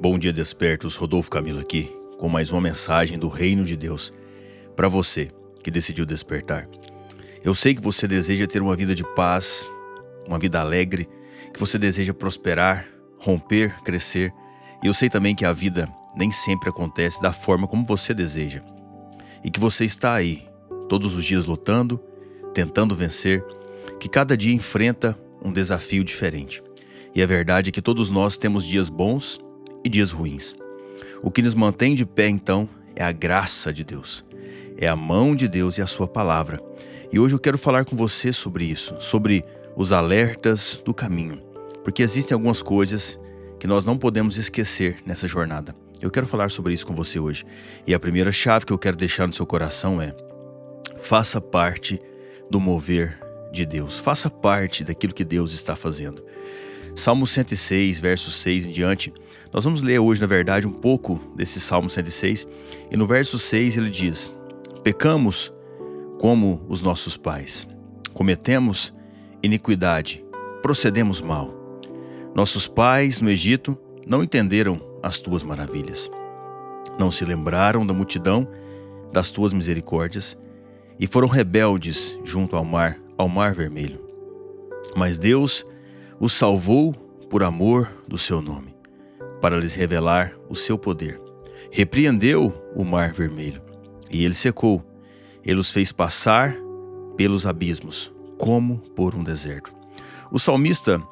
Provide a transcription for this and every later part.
Bom dia, despertos. Rodolfo Camilo aqui, com mais uma mensagem do Reino de Deus para você que decidiu despertar. Eu sei que você deseja ter uma vida de paz, uma vida alegre, que você deseja prosperar, romper, crescer. E eu sei também que a vida nem sempre acontece da forma como você deseja. E que você está aí, todos os dias lutando, tentando vencer, que cada dia enfrenta um desafio diferente. E a verdade é que todos nós temos dias bons e dias ruins. O que nos mantém de pé, então, é a graça de Deus. É a mão de Deus e a sua palavra. E hoje eu quero falar com você sobre isso, sobre os alertas do caminho. Porque existem algumas coisas que nós não podemos esquecer nessa jornada. Eu quero falar sobre isso com você hoje. E a primeira chave que eu quero deixar no seu coração é: faça parte do mover de Deus. Faça parte daquilo que Deus está fazendo. Salmo 106, verso 6 em diante, nós vamos ler hoje, na verdade, um pouco desse Salmo 106. E no verso 6 ele diz: pecamos como os nossos pais, cometemos iniquidade, procedemos mal. Nossos pais no Egito não entenderam as tuas maravilhas, não se lembraram da multidão das tuas misericórdias e foram rebeldes junto ao mar vermelho. Mas Deus os salvou por amor do seu nome, para lhes revelar o seu poder. Repreendeu o mar vermelho, e ele secou. Ele os fez passar pelos abismos, como por um deserto. O salmista,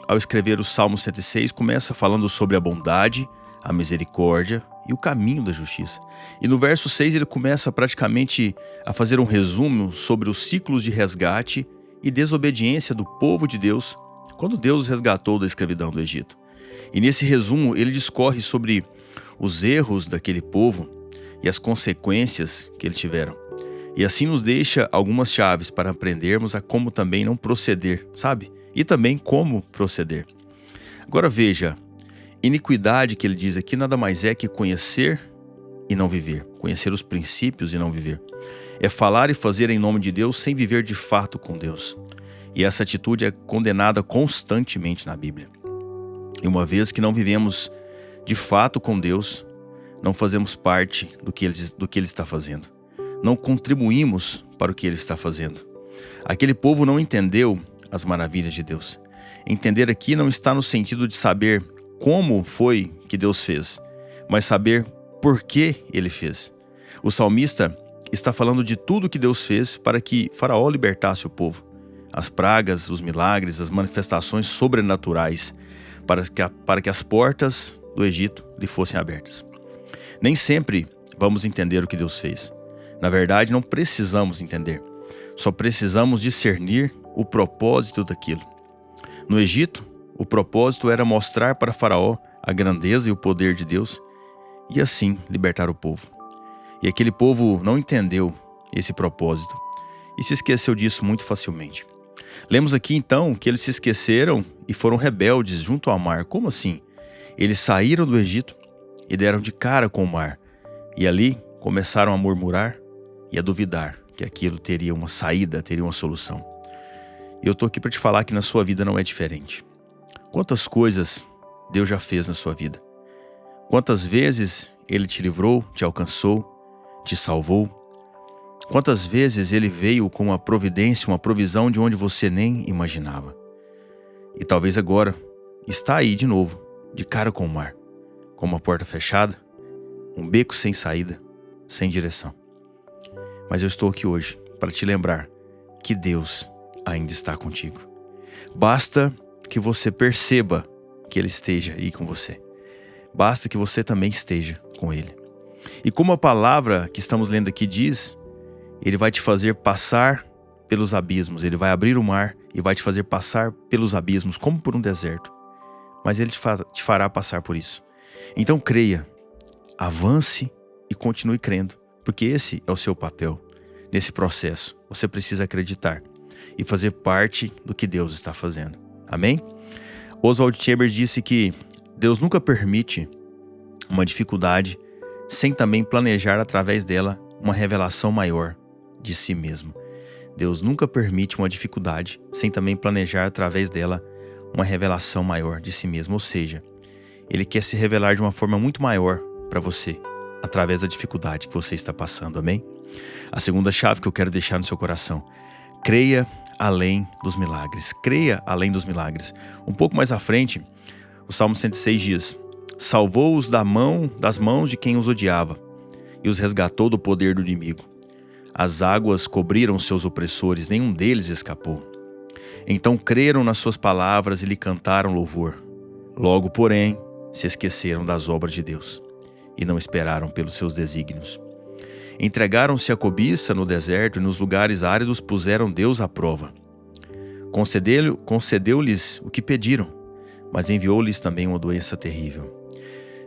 ao escrever o Salmo 106, começa falando sobre a bondade, a misericórdia e o caminho da justiça. E no verso 6 ele começa praticamente a fazer um resumo sobre os ciclos de resgate e desobediência do povo de Deus quando Deus os resgatou da escravidão do Egito. E nesse resumo ele discorre sobre os erros daquele povo e as consequências que eles tiveram. E assim nos deixa algumas chaves para aprendermos a como também não proceder, sabe? E também como proceder. Agora veja, iniquidade que ele diz aqui nada mais é que conhecer e não viver. Conhecer os princípios e não viver. É falar e fazer em nome de Deus sem viver de fato com Deus. E essa atitude é condenada constantemente na Bíblia. E uma vez que não vivemos de fato com Deus, não fazemos parte do que Ele está fazendo. Não contribuímos para o que Ele está fazendo. Aquele povo não entendeu as maravilhas de Deus. Entender aqui não está no sentido de saber como foi que Deus fez, mas saber por que Ele fez. O salmista está falando de tudo que Deus fez para que Faraó libertasse o povo. As pragas, os milagres, as manifestações sobrenaturais, para que as portas do Egito lhe fossem abertas. Nem sempre vamos entender o que Deus fez. Na verdade, não precisamos entender. Só precisamos discernir o propósito daquilo. No Egito, o propósito era mostrar para Faraó a grandeza e o poder de Deus e assim libertar o povo. E aquele povo não entendeu esse propósito e se esqueceu disso muito facilmente. Lemos aqui então que eles se esqueceram e foram rebeldes junto ao mar. Como assim? Eles saíram do Egito e deram de cara com o mar. E ali começaram a murmurar e a duvidar que aquilo teria uma saída, teria uma solução. E eu estou aqui para te falar que na sua vida não é diferente. Quantas coisas Deus já fez na sua vida? Quantas vezes Ele te livrou, te alcançou, te salvou? Quantas vezes Ele veio com uma providência, uma provisão de onde você nem imaginava? E talvez agora está aí de novo, de cara com o mar, com uma porta fechada, um beco sem saída, sem direção. Mas eu estou aqui hoje para te lembrar que Deus ainda está contigo. Basta que você perceba que Ele esteja aí com você. Basta que você também esteja com Ele. E como a palavra que estamos lendo aqui diz, Ele vai te fazer passar pelos abismos. Ele vai abrir o mar e vai te fazer passar pelos abismos, como por um deserto. Mas Ele te fará passar por isso. Então creia, avance e continue crendo. Porque esse é o seu papel. Nesse processo, você precisa acreditar e fazer parte do que Deus está fazendo. Amém? Oswald Chambers disse que Deus nunca permite uma dificuldade sem também planejar através dela uma revelação maior de si mesmo. Deus nunca permite uma dificuldade sem também planejar através dela uma revelação maior de si mesmo. Ou seja, Ele quer se revelar de uma forma muito maior para você, através da dificuldade que você está passando, amém? A segunda chave que eu quero deixar no seu coração: creia além dos milagres. Creia além dos milagres. Um pouco mais à frente, o Salmo 106 diz: salvou-os das mãos de quem os odiava e os resgatou do poder do inimigo. As águas cobriram seus opressores, nenhum deles escapou. Então creram nas suas palavras e lhe cantaram louvor. Logo, porém, se esqueceram das obras de Deus e não esperaram pelos seus desígnios. Entregaram-se à cobiça no deserto e nos lugares áridos puseram Deus à prova. Concedeu-lhes o que pediram, mas enviou-lhes também uma doença terrível.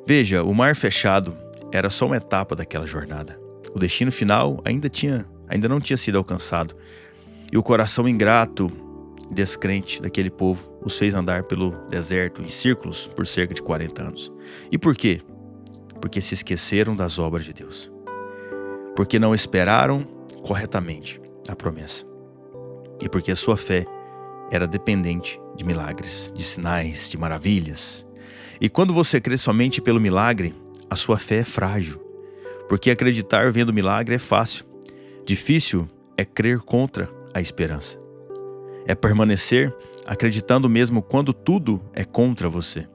Veja, o mar fechado era só uma etapa daquela jornada. O destino final ainda não tinha sido alcançado. E o coração ingrato e descrente daquele povo os fez andar pelo deserto em círculos por cerca de 40 anos. E por quê? Porque se esqueceram das obras de Deus. Porque não esperaram corretamente a promessa. E porque a sua fé era dependente de milagres, de sinais, de maravilhas. E quando você crê somente pelo milagre, a sua fé é frágil. Porque acreditar vendo milagre é fácil. Difícil é crer contra a esperança. É permanecer acreditando mesmo quando tudo é contra você.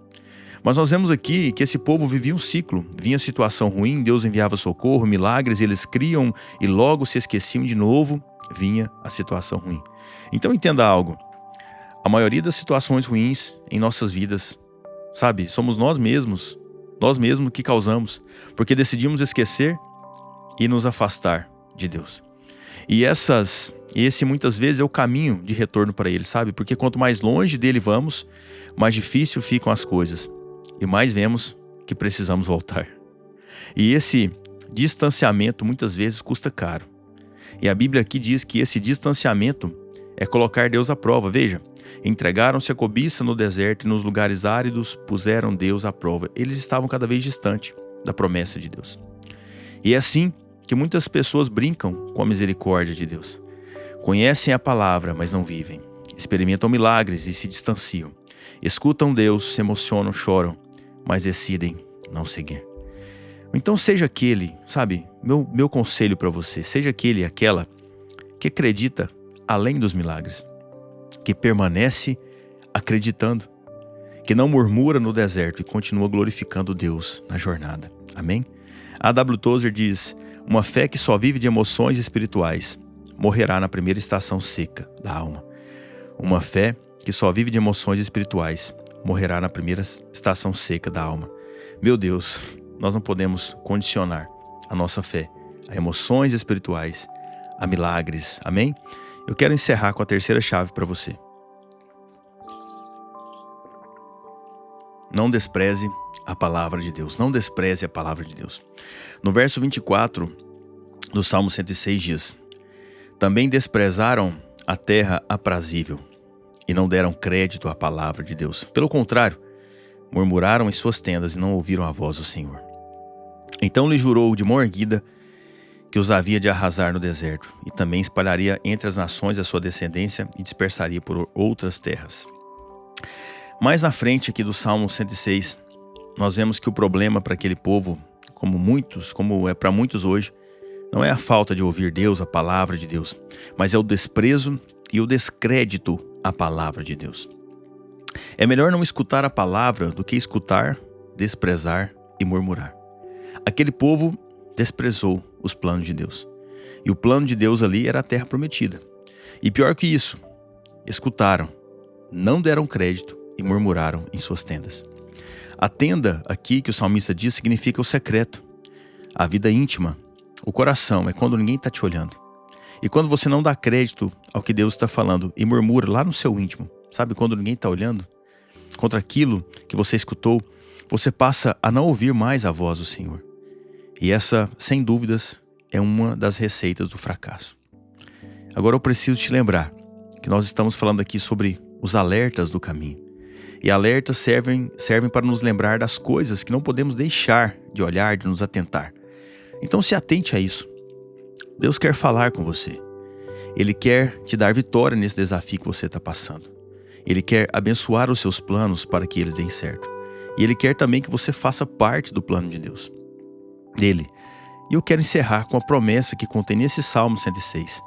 Mas nós vemos aqui que esse povo vivia um ciclo. Vinha situação ruim, Deus enviava socorro, milagres, eles criam e logo se esqueciam de novo, vinha a situação ruim. Então entenda algo. A maioria das situações ruins em nossas vidas, sabe, somos nós mesmos que causamos, porque decidimos esquecer e nos afastar de Deus. E esse muitas vezes é o caminho de retorno para Ele, sabe? Porque quanto mais longe dele vamos, mais difícil ficam as coisas e mais vemos que precisamos voltar. E esse distanciamento muitas vezes custa caro. E a Bíblia aqui diz que esse distanciamento é colocar Deus à prova. Veja, entregaram-se à cobiça no deserto e nos lugares áridos puseram Deus à prova. Eles estavam cada vez distante da promessa de Deus. E é assim que muitas pessoas brincam com a misericórdia de Deus. Conhecem a palavra, mas não vivem. Experimentam milagres e se distanciam. Escutam Deus, se emocionam, choram, mas decidem não seguir. Então seja aquele, sabe, meu conselho para você, seja aquela que acredita além dos milagres, que permanece acreditando, que não murmura no deserto e continua glorificando Deus na jornada. Amém? A W. Tozer diz: uma fé que só vive de emoções espirituais morrerá na primeira estação seca da alma. Uma fé que só vive de emoções espirituais morrerá na primeira estação seca da alma. Meu Deus, nós não podemos condicionar a nossa fé a emoções espirituais, a milagres. Amém? Eu quero encerrar com a terceira chave para você. Não despreze a palavra de Deus. Não despreze a palavra de Deus. No verso 24 do Salmo 106 diz: também desprezaram a terra aprazível e não deram crédito à palavra de Deus. Pelo contrário, murmuraram em suas tendas e não ouviram a voz do Senhor. Então lhe jurou de mão erguida que os havia de arrasar no deserto e também espalharia entre as nações a sua descendência e dispersaria por outras terras. Mais na frente aqui do Salmo 106, nós vemos que o problema para aquele povo, como é para muitos hoje, não é a falta de ouvir Deus, a palavra de Deus, mas é o desprezo e o descrédito à palavra de Deus. É melhor não escutar a palavra do que escutar, desprezar e murmurar. Aquele povo desprezou os planos de Deus. E o plano de Deus ali era a terra prometida. E pior que isso, escutaram, não deram crédito e murmuraram em suas tendas. A tenda aqui que o salmista diz significa o secreto, a vida íntima. O coração é quando ninguém está te olhando. E quando você não dá crédito ao que Deus está falando e murmura lá no seu íntimo, sabe, quando ninguém está olhando, contra aquilo que você escutou, você passa a não ouvir mais a voz do Senhor. E essa, sem dúvidas, é uma das receitas do fracasso. Agora eu preciso te lembrar que nós estamos falando aqui sobre os alertas do caminho. E alertas servem para nos lembrar das coisas que não podemos deixar de olhar, de nos atentar. Então se atente a isso. Deus quer falar com você. Ele quer te dar vitória nesse desafio que você está passando. Ele quer abençoar os seus planos para que eles deem certo. E Ele quer também que você faça parte do plano de Deus, dele. E eu quero encerrar com a promessa que contém nesse Salmo 106.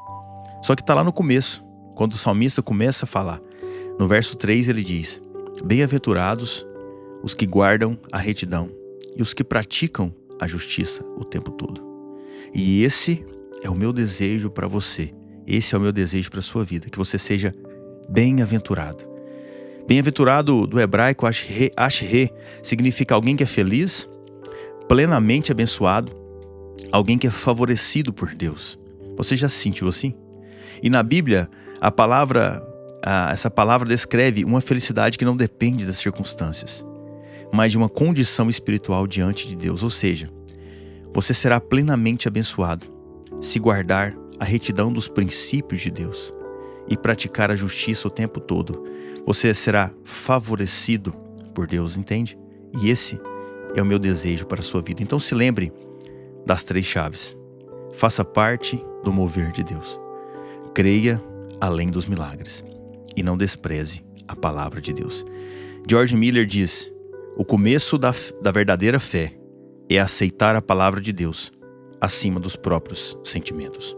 Só que está lá no começo, quando o salmista começa a falar. No verso 3 ele diz: bem-aventurados os que guardam a retidão e os que praticam a justiça o tempo todo. E esse é o meu desejo para você. Esse é o meu desejo para a sua vida, que você seja bem-aventurado. Bem-aventurado do hebraico Ashrei significa alguém que é feliz, plenamente abençoado, alguém que é favorecido por Deus. Você já se sentiu assim? E na Bíblia, essa palavra descreve uma felicidade que não depende das circunstâncias, mas de uma condição espiritual diante de Deus. Ou seja, você será plenamente abençoado se guardar a retidão dos princípios de Deus e praticar a justiça o tempo todo. Você será favorecido por Deus, entende? E esse é o meu desejo para a sua vida. Então se lembre das 3 chaves. Faça parte do mover de Deus. Creia além dos milagres. E não despreze a palavra de Deus. George Miller diz: o começo da verdadeira fé é aceitar a palavra de Deus acima dos próprios sentimentos.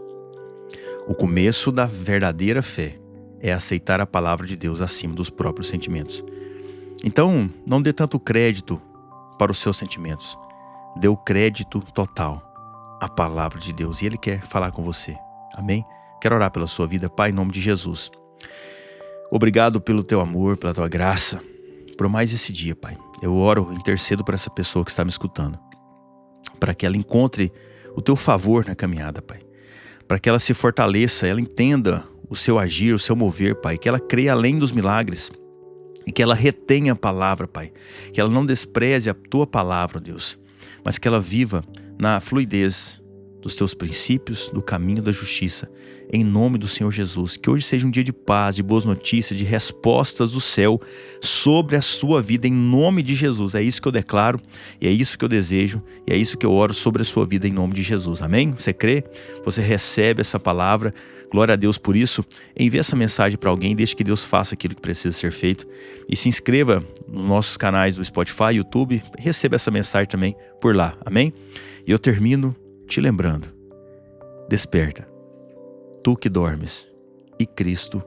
O começo da verdadeira fé é aceitar a palavra de Deus acima dos próprios sentimentos. Então, não dê tanto crédito para os seus sentimentos. Dê o crédito total à palavra de Deus. E Ele quer falar com você. Amém? Quero orar pela sua vida, Pai, em nome de Jesus. Obrigado pelo teu amor, pela tua graça, por mais esse dia, Pai. Eu oro, intercedo por essa pessoa que está me escutando, para que ela encontre o teu favor na caminhada, Pai. Para que ela se fortaleça, ela entenda o seu agir, o seu mover, Pai. Que ela creia além dos milagres e que ela retenha a palavra, Pai. Que ela não despreze a tua palavra, Deus, mas que ela viva na fluidez dos teus princípios, do caminho da justiça, em nome do Senhor Jesus. Que hoje seja um dia de paz, de boas notícias, de respostas do céu sobre a sua vida, em nome de Jesus. É isso que eu declaro, e é isso que eu desejo, e é isso que eu oro sobre a sua vida, em nome de Jesus. Amém? Você crê? Você recebe essa palavra? Glória a Deus por isso. Envie essa mensagem para alguém, deixe que Deus faça aquilo que precisa ser feito. E se inscreva nos nossos canais do Spotify, YouTube, receba essa mensagem também por lá. Amém? E eu termino te lembrando: desperta, tu que dormes, e Cristo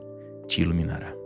te iluminará.